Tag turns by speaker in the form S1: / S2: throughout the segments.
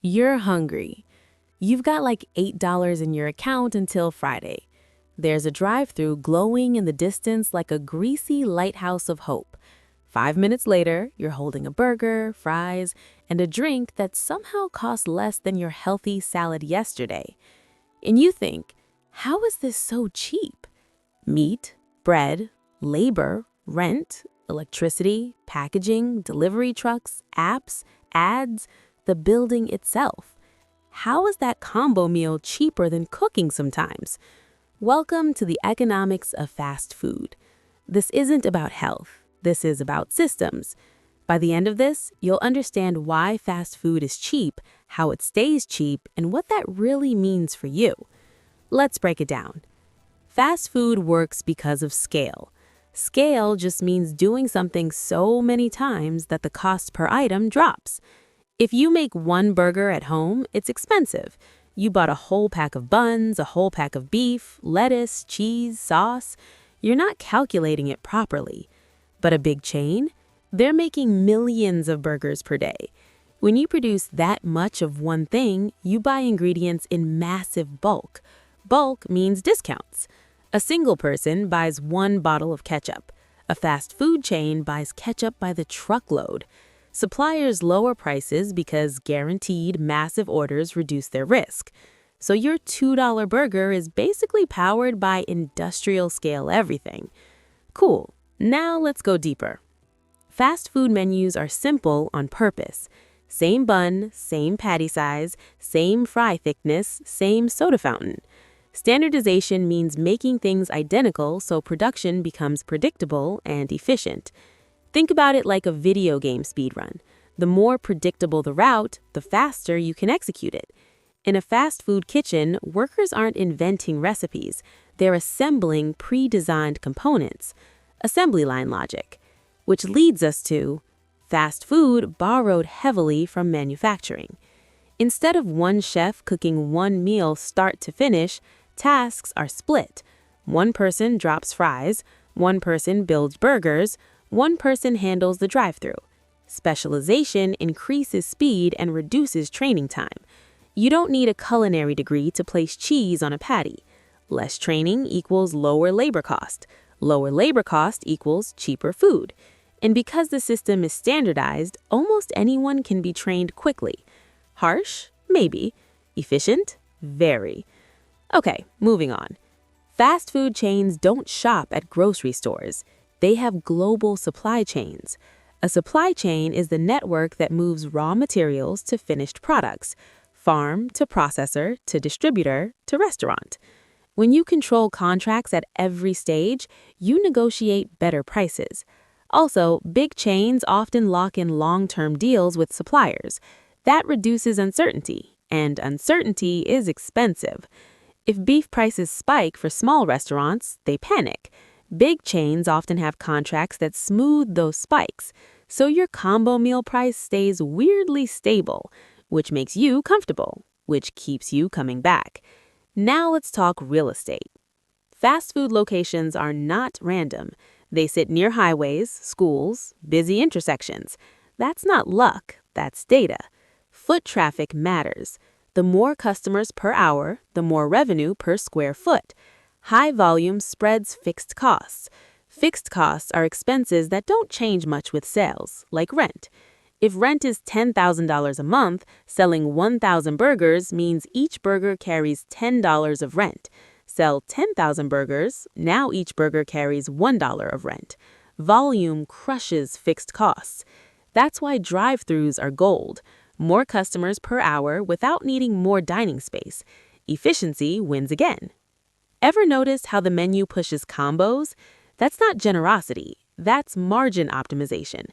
S1: You're hungry. You've got like $8 in your account until Friday. There's a drive-through glowing in the distance like a greasy lighthouse of hope. 5 minutes later, you're holding a burger, fries, and a drink that somehow costs less than your healthy salad yesterday. And you think, how is this so cheap? Meat, bread, labor, rent, electricity, packaging, delivery trucks, apps, ads, the building itself. How is that combo meal cheaper than cooking sometimes? Welcome to the economics of fast food. This isn't about health. This is about systems. By the end of this, you'll understand why fast food is cheap, how it stays cheap, and what that really means for you. Let's break it down. Fast food works because of scale. Scale just means doing something so many times that the cost per item drops. If you make one burger at home, it's expensive. You bought a whole pack of buns, a whole pack of beef, lettuce, cheese, sauce. You're not calculating it properly. But a big chain? They're making millions of burgers per day. When you produce that much of one thing, you buy ingredients in massive bulk. Bulk means discounts. A single person buys one bottle of ketchup. A fast food chain buys ketchup by the truckload. Suppliers lower prices because guaranteed massive orders reduce their risk. So your $2 burger is basically powered by industrial scale everything. Cool. Now let's go deeper. Fast food menus are simple on purpose. Same bun, same patty size, same fry thickness, same soda fountain. Standardization means making things identical so production becomes predictable and efficient. Think about it like a video game speedrun. The more predictable the route, the faster you can execute it. In a fast food kitchen, workers aren't inventing recipes. They're assembling pre-designed components. Assembly line logic. Which leads us to fast food borrowed heavily from manufacturing. Instead of one chef cooking one meal start to finish, tasks are split. One person drops fries, one person builds burgers, one person handles the drive-thru. Specialization increases speed and reduces training time. You don't need a culinary degree to place cheese on a patty. Less training equals lower labor cost. Lower labor cost equals cheaper food. And because the system is standardized, almost anyone can be trained quickly. Harsh? Maybe. Efficient? Very. Okay, moving on. Fast food chains don't shop at grocery stores. They have global supply chains. A supply chain is the network that moves raw materials to finished products, farm to processor to distributor to restaurant. When you control contracts at every stage, you negotiate better prices. Also, big chains often lock in long-term deals with suppliers. That reduces uncertainty, and uncertainty is expensive. If beef prices spike for small restaurants, they panic. Big chains often have contracts that smooth those spikes, so your combo meal price stays weirdly stable, which makes you comfortable, which keeps you coming back. Now let's talk real estate. Fast food locations are not random. They sit near highways, schools, busy intersections. That's not luck, that's data. Foot traffic matters. The more customers per hour, the more revenue per square foot. High volume spreads fixed costs. Fixed costs are expenses that don't change much with sales, like rent. If rent is $10,000 a month, selling 1,000 burgers means each burger carries $10 of rent. Sell 10,000 burgers, now each burger carries $1 of rent. Volume crushes fixed costs. That's why drive-thrus are gold. More customers per hour without needing more dining space. Efficiency wins again. Ever noticed how the menu pushes combos? That's not generosity, that's margin optimization.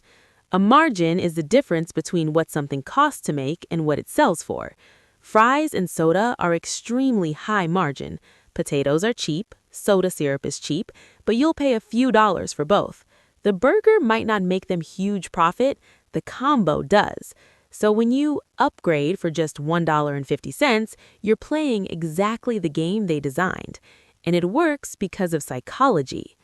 S1: A margin is the difference between what something costs to make and what it sells for. Fries and soda are extremely high margin. Potatoes are cheap, soda syrup is cheap, but you'll pay a few dollars for both. The burger might not make them huge profit, the combo does. So when you upgrade for just $1.50, you're playing exactly the game they designed. And it works because of psychology.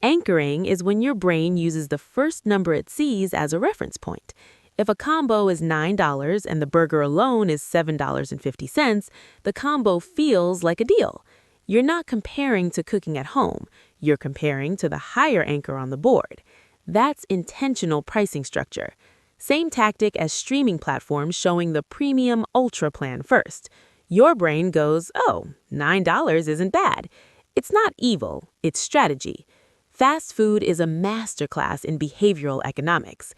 S1: Anchoring is when your brain uses the first number it sees as a reference point. If a combo is $9 and the burger alone is $7.50, the combo feels like a deal. You're not comparing to cooking at home. You're comparing to the higher anchor on the board. That's intentional pricing structure. Same tactic as streaming platforms showing the premium ultra plan first. Your brain goes, oh, $9 isn't bad. It's not evil, it's strategy. Fast food is a masterclass in behavioral economics.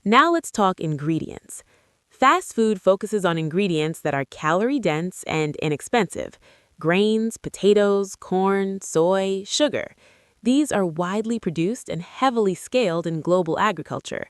S1: Now let's talk ingredients. Fast food focuses on ingredients that are calorie-dense and inexpensive. Grains, potatoes, corn, soy, sugar. These are widely produced and heavily scaled in global agriculture.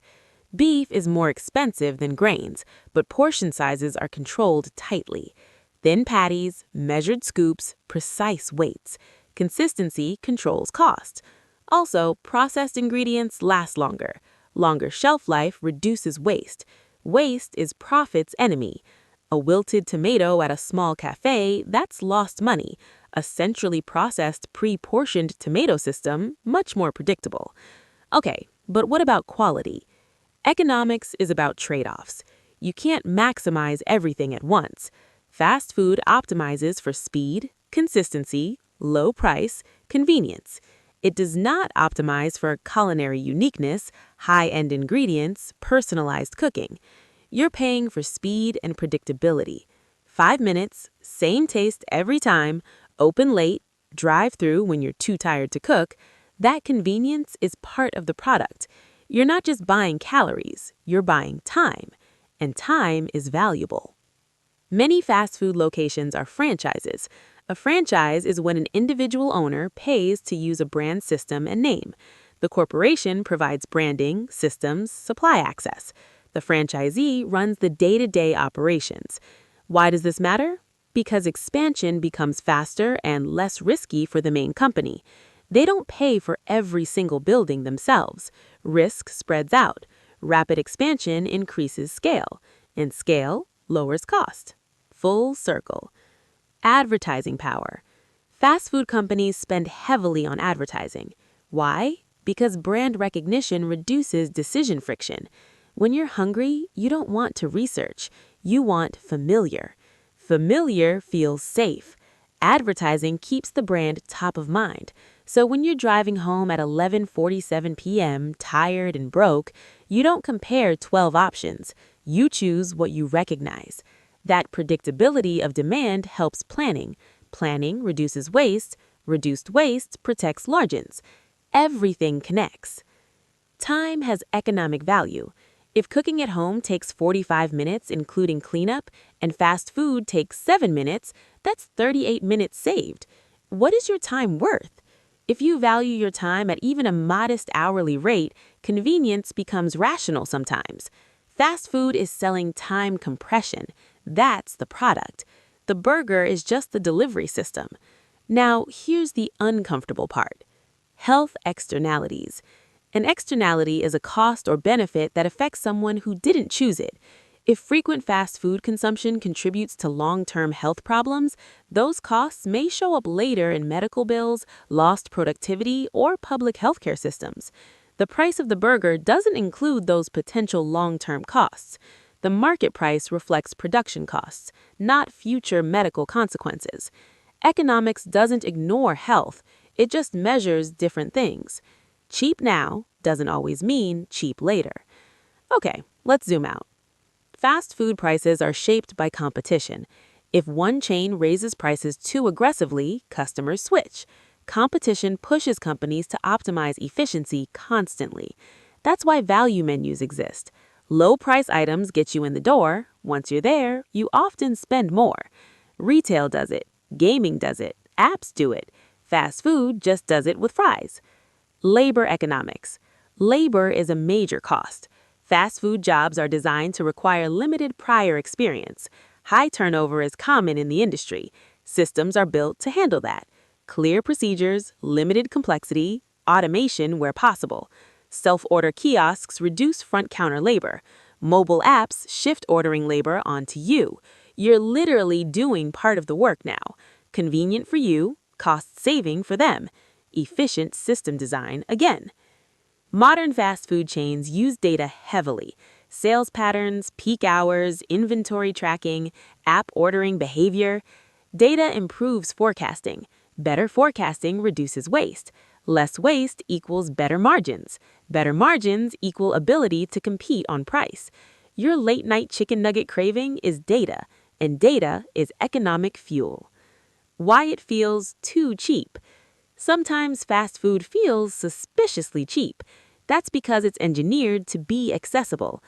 S1: Beef is more expensive than grains, but portion sizes are controlled tightly. Thin patties, measured scoops, precise weights. Consistency controls cost. Also, processed ingredients last longer. Longer shelf life reduces waste. Waste is profit's enemy. A wilted tomato at a small cafe, that's lost money. A centrally processed, pre-portioned tomato system, much more predictable. Okay, but what about quality? Economics is about trade-offs. You can't maximize everything at once. Fast food optimizes for speed, consistency, low price, convenience. It does not optimize for culinary uniqueness, high-end ingredients, personalized cooking. You're paying for speed and predictability. 5 minutes, same taste every time, open late, drive-through when you're too tired to cook. That convenience is part of the product. You're not just buying calories, you're buying time. And time is valuable. Many fast food locations are franchises. A franchise is when an individual owner pays to use a brand system and name. The corporation provides branding, systems, supply access. The franchisee runs the day-to-day operations. Why does this matter? Because expansion becomes faster and less risky for the main company. They don't pay for every single building themselves. Risk spreads out. Rapid expansion increases scale, and scale lowers cost. Full circle. Advertising power. Fast food companies spend heavily on advertising. Why? Because brand recognition reduces decision friction. When you're hungry, you don't want to research. You want familiar. Familiar feels safe. Advertising keeps the brand top of mind. So when you're driving home at 11:47 p.m., tired and broke, you don't compare 12 options. You choose what you recognize. That predictability of demand helps planning. Planning reduces waste. Reduced waste protects margins. Everything connects. Time has economic value. If cooking at home takes 45 minutes, including cleanup, and fast food takes 7 minutes, that's 38 minutes saved. What is your time worth? If you value your time at even a modest hourly rate, convenience becomes rational sometimes. Fast food is selling time compression. That's the product. The burger is just the delivery system. Now, here's the uncomfortable part. Health externalities. An externality is a cost or benefit that affects someone who didn't choose it. If frequent fast food consumption contributes to long-term health problems, those costs may show up later in medical bills, lost productivity, or public healthcare systems. The price of the burger doesn't include those potential long-term costs. The market price reflects production costs, not future medical consequences. Economics doesn't ignore health, it just measures different things. Cheap now doesn't always mean cheap later. Okay, let's zoom out. Fast food prices are shaped by competition. If one chain raises prices too aggressively, customers switch. Competition pushes companies to optimize efficiency constantly. That's why value menus exist. Low-price items get you in the door. Once you're there, you often spend more. Retail does it. Gaming does it. Apps do it. Fast food just does it with fries. Labor economics. Labor is a major cost. Fast food jobs are designed to require limited prior experience. High turnover is common in the industry. Systems are built to handle that. Clear procedures, limited complexity, automation where possible. Self-order kiosks reduce front-counter labor. Mobile apps shift ordering labor onto you. You're literally doing part of the work now. Convenient for you, cost-saving for them. Efficient system design again. Modern fast food chains use data heavily. Sales patterns, peak hours, inventory tracking, app ordering behavior. Data improves forecasting. Better forecasting reduces waste. Less waste equals better margins. Better margins equal ability to compete on price. Your late-night chicken nugget craving is data, and data is economic fuel. Why it feels too cheap. Sometimes fast food feels suspiciously cheap. That's because it's engineered to be accessible.